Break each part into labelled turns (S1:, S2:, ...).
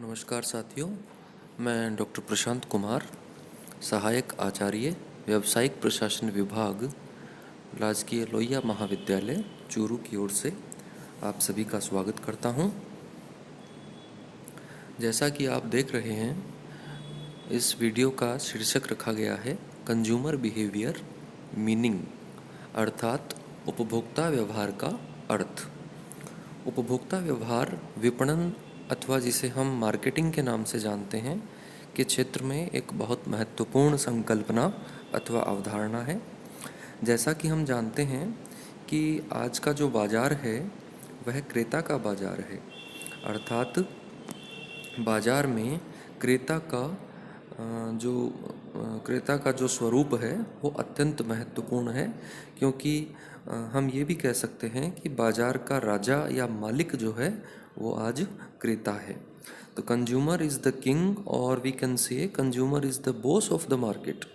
S1: नमस्कार साथियों, मैं डॉक्टर प्रशांत कुमार, सहायक आचार्य व्यावसायिक प्रशासन विभाग, राजकीय लोहिया महाविद्यालय चूरू की ओर से आप सभी का स्वागत करता हूं। जैसा कि आप देख रहे हैं, इस वीडियो का शीर्षक रखा गया है कंज्यूमर बिहेवियर मीनिंग, अर्थात उपभोक्ता व्यवहार का अर्थ। उपभोक्ता व्यवहार विपणन अथवा जिसे हम मार्केटिंग के नाम से जानते हैं के क्षेत्र में एक बहुत महत्वपूर्ण संकल्पना अथवा अवधारणा है। जैसा कि हम जानते हैं कि आज का जो बाज़ार है वह क्रेता का बाज़ार है, अर्थात बाज़ार में क्रेता का क्रेता का जो स्वरूप है वो अत्यंत महत्वपूर्ण है, क्योंकि हम ये भी कह सकते हैं कि बाज़ार का राजा या मालिक जो है वो आज क्रेता है। तो कंज्यूमर इज़ द किंग, और we can say consumer is the boss of the market.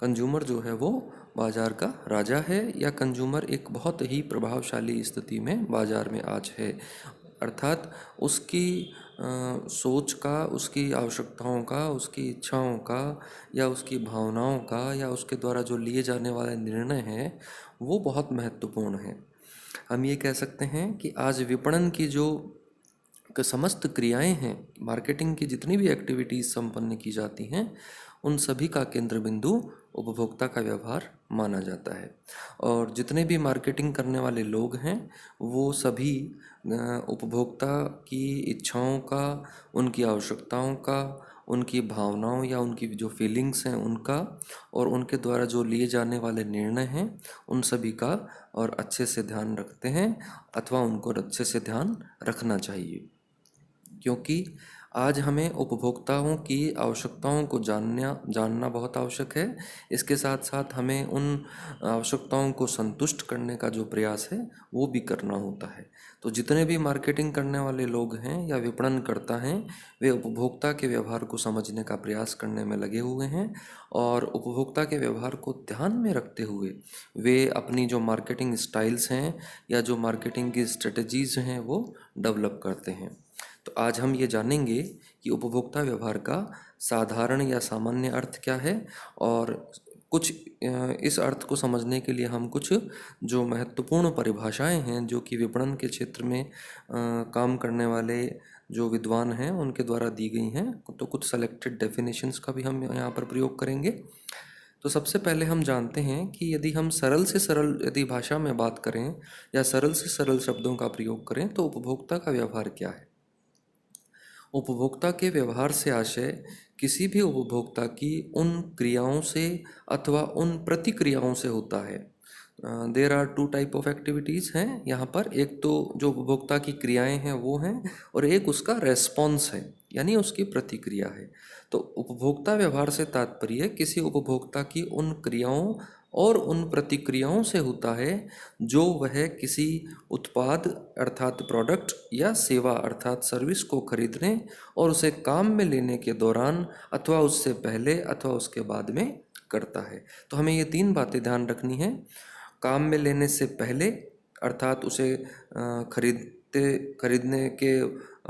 S1: Consumer जो है वो बाज़ार का राजा है, या कंज्यूमर एक बहुत ही प्रभावशाली स्थिति में बाज़ार में आज है, अर्थात उसकी सोच का, उसकी आवश्यकताओं का, उसकी इच्छाओं का, या उसकी भावनाओं का, या उसके द्वारा जो लिए जाने वाले निर्णय हैं वो बहुत महत्वपूर्ण हैं। हम ये कह सकते हैं कि आज विपणन की जो समस्त क्रियाएं हैं, मार्केटिंग की जितनी भी एक्टिविटीज़ संपन्न की जाती हैं, उन सभी का केंद्र बिंदु उपभोक्ता का व्यवहार माना जाता है। और जितने भी मार्केटिंग करने वाले लोग हैं वो सभी उपभोक्ता की इच्छाओं का, उनकी आवश्यकताओं का, उनकी भावनाओं या उनकी जो फीलिंग्स हैं उनका, और उनके द्वारा जो लिए जाने वाले निर्णय हैं उन सभी का और अच्छे से ध्यान रखते हैं, अथवा उनको अच्छे से ध्यान रखना चाहिए। क्योंकि आज हमें उपभोक्ताओं की आवश्यकताओं को जानना बहुत आवश्यक है। इसके साथ साथ हमें उन आवश्यकताओं को संतुष्ट करने का जो प्रयास है वो भी करना होता है। तो जितने भी मार्केटिंग करने वाले लोग हैं या विपणन करता हैं, वे उपभोक्ता के व्यवहार को समझने का प्रयास करने में लगे हुए हैं, और उपभोक्ता के व्यवहार को ध्यान में रखते हुए वे अपनी जो मार्केटिंग स्टाइल्स हैं या जो मार्केटिंग की स्ट्रेटजीज़ हैं वो डेवलप करते हैं। तो आज हम ये जानेंगे कि उपभोक्ता व्यवहार का साधारण या सामान्य अर्थ क्या है, और कुछ इस अर्थ को समझने के लिए हम कुछ जो महत्वपूर्ण परिभाषाएं हैं जो कि विपणन के क्षेत्र में काम करने वाले जो विद्वान हैं उनके द्वारा दी गई हैं, तो कुछ सेलेक्टेड डेफिनेशंस का भी हम यहाँ पर प्रयोग करेंगे। तो सबसे पहले हम जानते हैं कि यदि हम सरल से सरल यदि भाषा में बात करें या सरल से सरल शब्दों का प्रयोग करें तो उपभोक्ता का व्यवहार क्या है। उपभोक्ता के व्यवहार से आशय किसी भी उपभोक्ता की उन क्रियाओं से अथवा उन प्रतिक्रियाओं से होता है। There are two type of activities हैं यहाँ पर। एक तो जो उपभोक्ता की क्रियाएं हैं वो हैं, और एक उसका रेस्पॉन्स है, यानी उसकी प्रतिक्रिया है। तो उपभोक्ता व्यवहार से तात्पर्य किसी उपभोक्ता की उन क्रियाओं और उन प्रतिक्रियाओं से होता है जो वह किसी उत्पाद अर्थात प्रोडक्ट या सेवा अर्थात सर्विस को खरीदने और उसे काम में लेने के दौरान अथवा उससे पहले अथवा उसके बाद में करता है। तो हमें ये तीन बातें ध्यान रखनी है। काम में लेने से पहले अर्थात उसे खरीदने के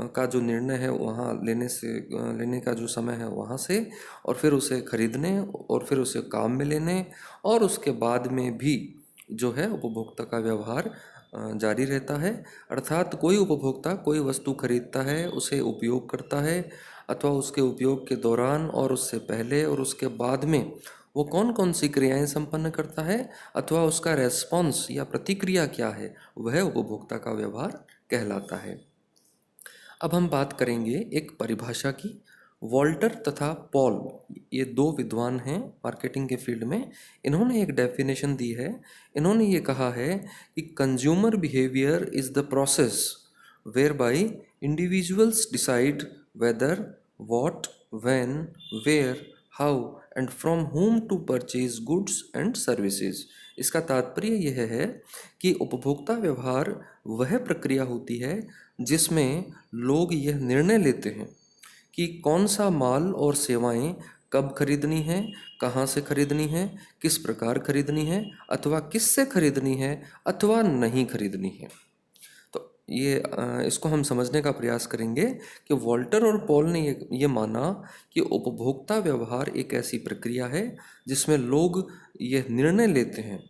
S1: का जो निर्णय है वहाँ लेने का जो समय है वहाँ से, और फिर उसे खरीदने और फिर उसे काम में लेने, और उसके बाद में भी जो है उपभोक्ता का व्यवहार जारी रहता है। अर्थात कोई उपभोक्ता कोई वस्तु खरीदता है, उसे उपयोग करता है, अथवा उसके उपयोग के दौरान और उससे पहले और उसके बाद में वो कौन कौन सी क्रियाएं संपन्न करता है, अथवा उसका रेस्पॉन्स या प्रतिक्रिया क्या है, वह उपभोक्ता का व्यवहार कहलाता है। अब हम बात करेंगे एक परिभाषा की। वॉल्टर तथा पॉल, ये दो विद्वान हैं मार्केटिंग के फील्ड में, इन्होंने एक डेफिनेशन दी है। इन्होंने ये कहा है कि consumer behaviour is the process where by individuals decide whether, what, when, where, how and from whom to purchase goods and services. इसका तात्पर्य यह है कि उपभोक्ता व्यवहार वह प्रक्रिया होती है जिसमें लोग यह निर्णय लेते हैं कि कौन सा माल और सेवाएं कब खरीदनी है, कहाँ से खरीदनी है, किस प्रकार खरीदनी है, अथवा किससे खरीदनी है अथवा नहीं खरीदनी है। तो इसको हम समझने का प्रयास करेंगे कि वॉल्टर और पॉल ने ये माना कि उपभोक्ता व्यवहार एक ऐसी प्रक्रिया है जिसमें लोग ये निर्णय लेते हैं,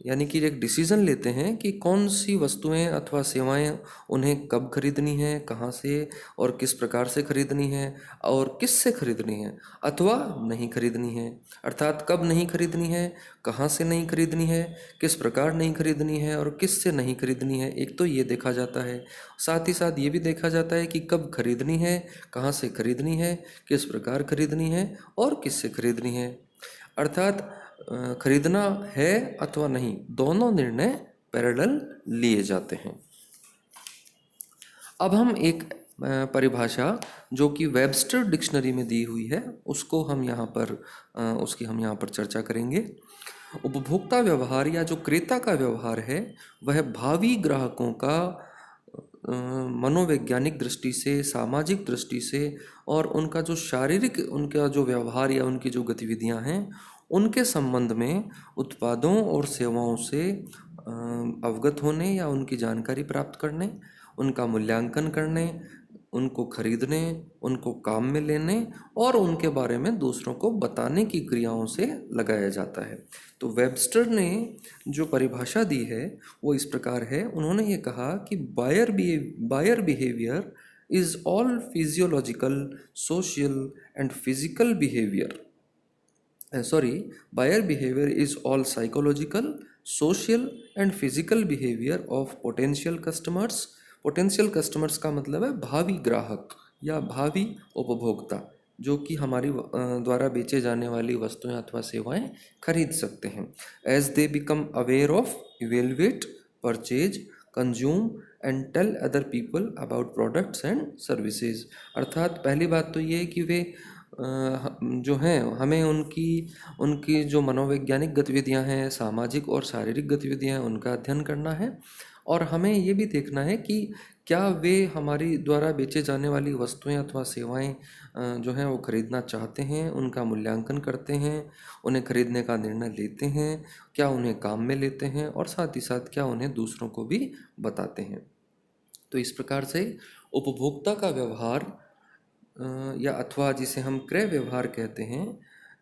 S1: यानी कि एक डिसीजन लेते हैं कि कौन सी वस्तुएं अथवा सेवाएं उन्हें कब खरीदनी है, कहाँ से और किस प्रकार से खरीदनी है और किस से खरीदनी है अथवा नहीं खरीदनी है। अर्थात कब नहीं खरीदनी है, कहाँ से नहीं खरीदनी है, किस प्रकार नहीं खरीदनी है और किस से नहीं खरीदनी है, एक तो ये देखा जाता है। साथ ही साथ ये भी देखा जाता है कि कब खरीदनी है, कहाँ से खरीदनी है, किस प्रकार खरीदनी है और किस से खरीदनी है। अर्थात खरीदना है अथवा नहीं, दोनों निर्णय पैरेलल लिए जाते हैं। अब हम एक परिभाषा जो कि वेबस्टर डिक्शनरी में दी हुई है उसको हम यहाँ पर उसकी हम यहाँ पर चर्चा करेंगे। उपभोक्ता व्यवहार या जो क्रेता का व्यवहार है वह भावी ग्राहकों का मनोवैज्ञानिक दृष्टि से, सामाजिक दृष्टि से और उनका जो शारीरिक, उनका जो व्यवहार या उनकी जो गतिविधियां हैं उनके संबंध में उत्पादों और सेवाओं से अवगत होने या उनकी जानकारी प्राप्त करने, उनका मूल्यांकन करने, उनको खरीदने, उनको काम में लेने और उनके बारे में दूसरों को बताने की क्रियाओं से लगाया जाता है। तो वेबस्टर ने जो परिभाषा दी है वो इस प्रकार है। उन्होंने ये कहा कि buyer behaviour is all physiological, social and physical behaviour buyer behavior is all psychological, social and physical behavior of potential customers. Potential customers का मतलब है भावी ग्राहक या भावी उपभोक्ता जो कि हमारी द्वारा बेचे जाने वाली वस्तुएं अथवा सेवाएं खरीद सकते हैं। As they become aware of, evaluate, purchase, consume and tell other people about products and services. अर्थात पहली बात तो ये है कि वे जो हैं हमें उनकी उनकी जो मनोवैज्ञानिक गतिविधियां हैं, सामाजिक और शारीरिक गतिविधियां हैं, उनका अध्ययन करना है और हमें ये भी देखना है कि क्या वे हमारी द्वारा बेचे जाने वाली वस्तुएं अथवा सेवाएं जो हैं वो खरीदना चाहते हैं, उनका मूल्यांकन करते हैं, उन्हें खरीदने का निर्णय लेते हैं, क्या उन्हें काम में लेते हैं और साथ ही साथ क्या उन्हें दूसरों को भी बताते हैं। तो इस प्रकार से उपभोक्ता का व्यवहार या अथवा जिसे हम क्रय व्यवहार कहते हैं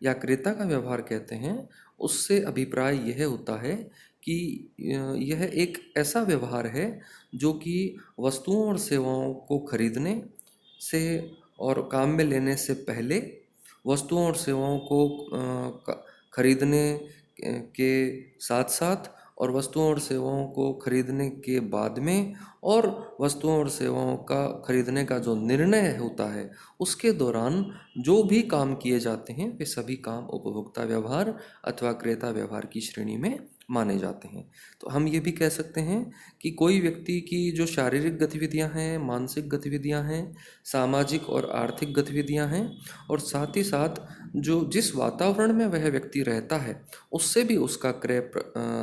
S1: या क्रेता का व्यवहार कहते हैं, उससे अभिप्राय यह होता है कि यह एक ऐसा व्यवहार है जो कि वस्तुओं और सेवाओं को खरीदने से और काम में लेने से पहले, वस्तुओं और सेवाओं को खरीदने के साथ साथ और वस्तुओं और सेवाओं को खरीदने के बाद में और वस्तुओं और सेवाओं का खरीदने का जो निर्णय होता है उसके दौरान जो भी काम किए जाते हैं वे सभी काम उपभोक्ता व्यवहार अथवा क्रेता व्यवहार की श्रेणी में माने जाते हैं। तो हम ये भी कह सकते हैं कि कोई व्यक्ति की जो शारीरिक गतिविधियां हैं, मानसिक गतिविधियां हैं, सामाजिक और आर्थिक गतिविधियां हैं और साथ ही साथ जो जिस वातावरण में वह व्यक्ति रहता है उससे भी उसका क्रय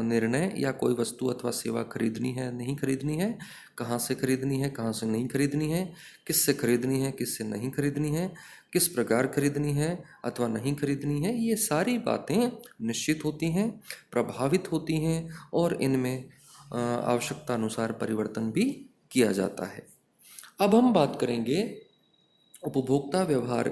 S1: निर्णय या कोई वस्तु अथवा सेवा खरीदनी है, नहीं खरीदनी है, कहाँ से खरीदनी है, कहाँ से नहीं खरीदनी है, किस से खरीदनी है, किस से नहीं खरीदनी है, किस प्रकार खरीदनी है अथवा नहीं खरीदनी है, ये सारी बातें निश्चित होती हैं, प्रभावित होती हैं और इनमें आवश्यकता अनुसार परिवर्तन भी किया जाता है। अब हम बात करेंगे उपभोक्ता व्यवहार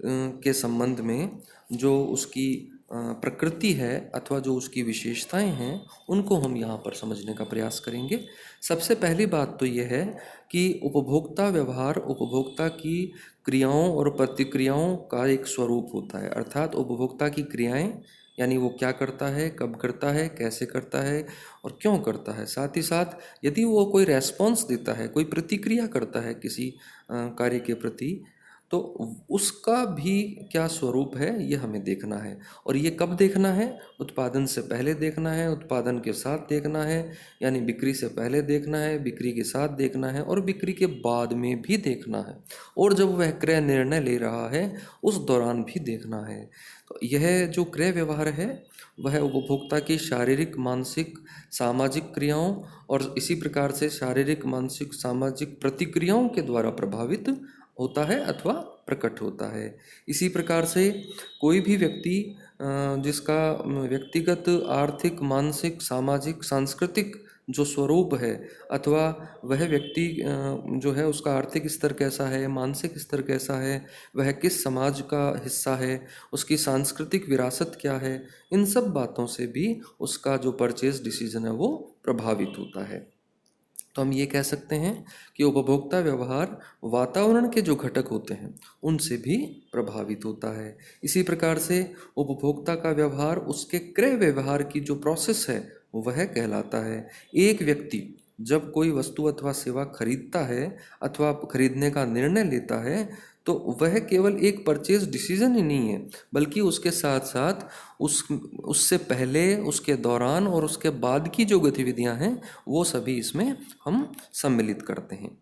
S1: के संबंध में जो उसकी प्रकृति है अथवा जो उसकी विशेषताएं हैं उनको हम यहाँ पर समझने का प्रयास करेंगे। सबसे पहली बात तो यह है कि उपभोक्ता व्यवहार उपभोक्ता की क्रियाओं और प्रतिक्रियाओं का एक स्वरूप होता है। अर्थात उपभोक्ता की क्रियाएं यानी वो क्या करता है, कब करता है, कैसे करता है और क्यों करता है। साथ ही साथ यदि वो कोई रेस्पॉन्स देता है, कोई प्रतिक्रिया करता है किसी कार्य के प्रति, तो उसका भी क्या स्वरूप है ये हमें देखना है। और ये कब देखना है? उत्पादन से पहले देखना है, उत्पादन के साथ देखना है, यानी बिक्री से पहले देखना है, बिक्री के साथ देखना है और बिक्री के बाद में भी देखना है और जब वह क्रय निर्णय ले रहा है उस दौरान भी देखना है। तो यह जो क्रय व्यवहार है वह उपभोक्ता की शारीरिक, मानसिक, सामाजिक क्रियाओं और इसी प्रकार से शारीरिक, मानसिक, सामाजिक प्रतिक्रियाओं के द्वारा प्रभावित होता है अथवा प्रकट होता है। इसी प्रकार से कोई भी व्यक्ति जिसका व्यक्तिगत आर्थिक, मानसिक, सामाजिक, सांस्कृतिक जो स्वरूप है अथवा वह व्यक्ति जो है उसका आर्थिक स्तर कैसा है, मानसिक स्तर कैसा है, वह किस समाज का हिस्सा है, उसकी सांस्कृतिक विरासत क्या है, इन सब बातों से भी उसका जो परचेज डिसीजन है वो प्रभावित होता है। तो हम ये कह सकते हैं कि उपभोक्ता व्यवहार वातावरण के जो घटक होते हैं उनसे भी प्रभावित होता है। इसी प्रकार से उपभोक्ता का व्यवहार उसके क्रय व्यवहार की जो प्रोसेस है वह कहलाता है। एक व्यक्ति जब कोई वस्तु अथवा सेवा खरीदता है अथवा खरीदने का निर्णय लेता है तो वह केवल एक परचेज डिसीजन ही नहीं है, बल्कि उसके साथ साथ उससे पहले, उसके दौरान और उसके बाद की जो गतिविधियां हैं वो सभी इसमें हम सम्मिलित करते हैं।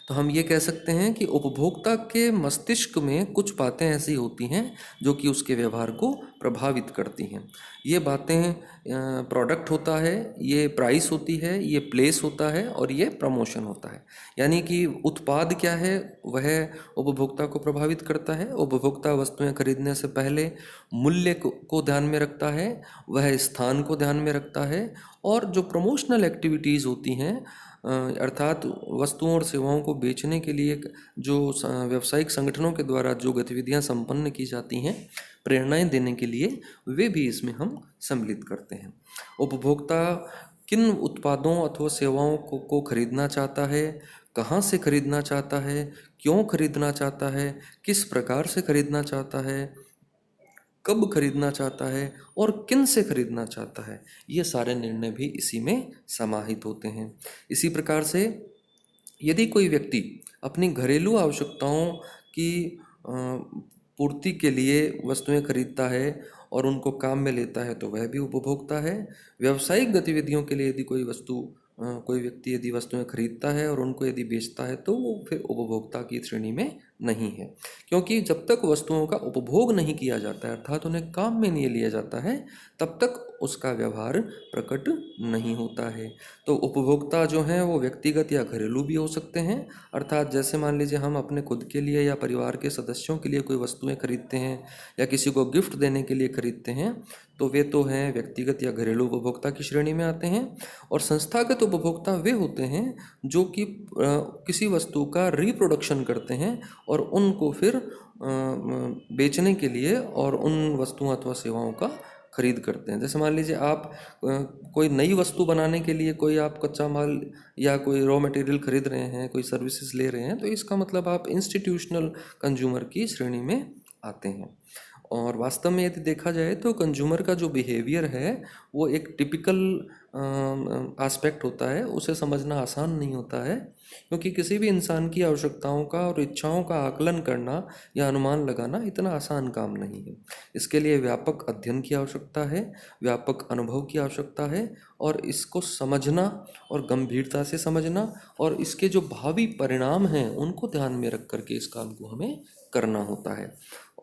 S1: तो हम ये कह सकते हैं कि उपभोक्ता के मस्तिष्क में कुछ बातें ऐसी होती हैं जो कि उसके व्यवहार को प्रभावित करती हैं। ये बातें प्रोडक्ट होता है, ये प्राइस होती है, ये प्लेस होता है और ये प्रमोशन होता है। यानी कि उत्पाद क्या है वह उपभोक्ता को प्रभावित करता है। उपभोक्ता वस्तुएं खरीदने से पहले मूल्य को ध्यान में रखता है, वह स्थान को ध्यान में रखता है और जो प्रमोशनल एक्टिविटीज़ होती हैं अर्थात वस्तुओं और सेवाओं को बेचने के लिए जो व्यावसायिक संगठनों के द्वारा जो गतिविधियां संपन्न की जाती हैं प्रेरणाएं देने के लिए, वे भी इसमें हम सम्मिलित करते हैं। उपभोक्ता किन उत्पादों अथवा सेवाओं को खरीदना चाहता है, कहाँ से खरीदना चाहता है, क्यों खरीदना चाहता है, किस प्रकार से खरीदना चाहता है, कब खरीदना चाहता है और किन से खरीदना चाहता है, ये सारे निर्णय भी इसी में समाहित होते हैं। इसी प्रकार से यदि कोई व्यक्ति अपनी घरेलू आवश्यकताओं की पूर्ति के लिए वस्तुएं खरीदता है और उनको काम में लेता है तो वह भी उपभोक्ता है। व्यावसायिक गतिविधियों के लिए यदि कोई व्यक्ति यदि वस्तुएं खरीदता है और उनको यदि बेचता है तो वो फिर उपभोक्ता की श्रेणी में नहीं है, क्योंकि जब तक वस्तुओं का उपभोग नहीं किया जाता है अर्थात उन्हें काम में नहीं लिया जाता है तब तक उसका व्यवहार प्रकट नहीं होता है। तो उपभोक्ता जो हैं वो व्यक्तिगत या घरेलू भी हो सकते हैं, अर्थात जैसे मान लीजिए हम अपने खुद के लिए या परिवार के सदस्यों के लिए कोई वस्तुएं खरीदते हैं या किसी को गिफ्ट देने के लिए खरीदते हैं तो वे तो हैं व्यक्तिगत या घरेलू उपभोक्ता की श्रेणी में आते हैं। और संस्थागत उपभोक्ता वे होते हैं जो कि किसी वस्तु का रिप्रोडक्शन करते हैं और उनको फिर बेचने के लिए और उन वस्तुओं अथवा सेवाओं का खरीद करते हैं। जैसे मान लीजिए आप कोई नई वस्तु बनाने के लिए कोई आप कच्चा माल या कोई रॉ मटेरियल खरीद रहे हैं, कोई सर्विसेज ले रहे हैं, तो इसका मतलब आप इंस्टीट्यूशनल कंज्यूमर की श्रेणी में आते हैं। और वास्तव में यदि देखा जाए तो कंज्यूमर का जो बिहेवियर है वो एक टिपिकल एस्पेक्ट होता है, उसे समझना आसान नहीं होता है, क्योंकि किसी भी इंसान की आवश्यकताओं का और इच्छाओं का आकलन करना या अनुमान लगाना इतना आसान काम नहीं है। इसके लिए व्यापक अध्ययन की आवश्यकता है, व्यापक अनुभव की आवश्यकता है और इसको समझना और गंभीरता से समझना और इसके जो भावी परिणाम हैं उनको ध्यान में रख करके इस काम को हमें करना होता है।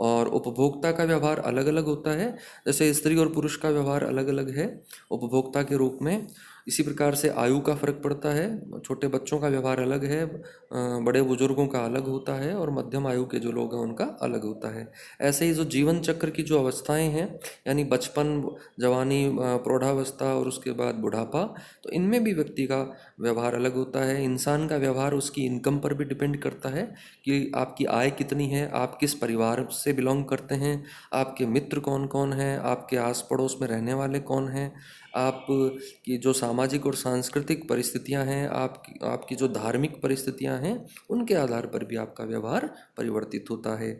S1: और उपभोक्ता का व्यवहार अलग अलग होता है, जैसे स्त्री और पुरुष का व्यवहार अलग अलग है उपभोक्ता के रूप में। इसी प्रकार से आयु का फर्क पड़ता है, छोटे बच्चों का व्यवहार अलग है, बड़े बुजुर्गों का अलग होता है और मध्यम आयु के जो लोग हैं उनका अलग होता है। ऐसे ही जो जीवन चक्र की जो अवस्थाएं हैं यानी बचपन, जवानी, प्रौढ़ावस्था और उसके बाद बुढ़ापा, तो इनमें भी व्यक्ति का व्यवहार अलग होता है। इंसान का व्यवहार उसकी इनकम पर भी डिपेंड करता है कि आपकी आय कितनी है, आप किस परिवार से बिलोंग करते हैं, आपके मित्र कौन कौन हैं, आपके आस पड़ोस में रहने वाले कौन हैं, आप की जो सामाजिक और सांस्कृतिक परिस्थितियां हैं, आपकी जो धार्मिक परिस्थितियां हैं, उनके आधार पर भी आपका व्यवहार परिवर्तित होता है।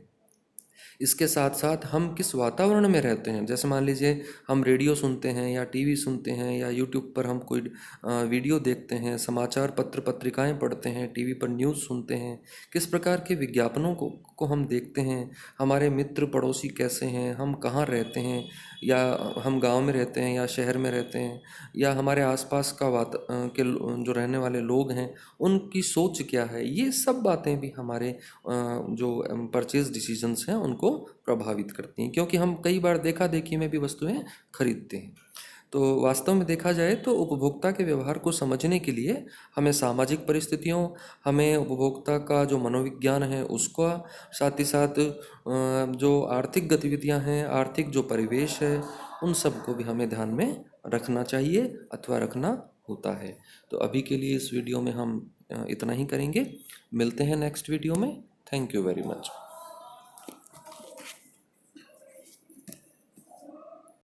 S1: इसके साथ साथ हम किस वातावरण में रहते हैं, जैसे मान लीजिए हम रेडियो सुनते हैं या टीवी सुनते हैं या यूट्यूब पर हम कोई वीडियो देखते हैं, समाचार पत्र पत्रिकाएं पढ़ते हैं, टीवी पर न्यूज़ सुनते हैं, किस प्रकार के विज्ञापनों को हम देखते हैं, हमारे मित्र पड़ोसी कैसे हैं, हम कहाँ रहते हैं, या हम गांव में रहते हैं या शहर में रहते हैं, या हमारे आसपास का जो रहने वाले लोग हैं उनकी सोच क्या है, ये सब बातें भी हमारे जो परचेज डिसीजंस हैं उनको प्रभावित करती हैं, क्योंकि हम कई बार देखा देखी में भी वस्तुएं खरीदते हैं। तो वास्तव में देखा जाए तो उपभोक्ता के व्यवहार को समझने के लिए हमें सामाजिक परिस्थितियों, हमें उपभोक्ता का जो मनोविज्ञान है उसका, साथ ही साथ जो आर्थिक गतिविधियां हैं, आर्थिक जो परिवेश है, उन सब को भी हमें ध्यान में रखना चाहिए अथवा रखना होता है। तो अभी के लिए इस वीडियो में हम इतना ही करेंगे। मिलते हैं नेक्स्ट वीडियो में। Thank you very much.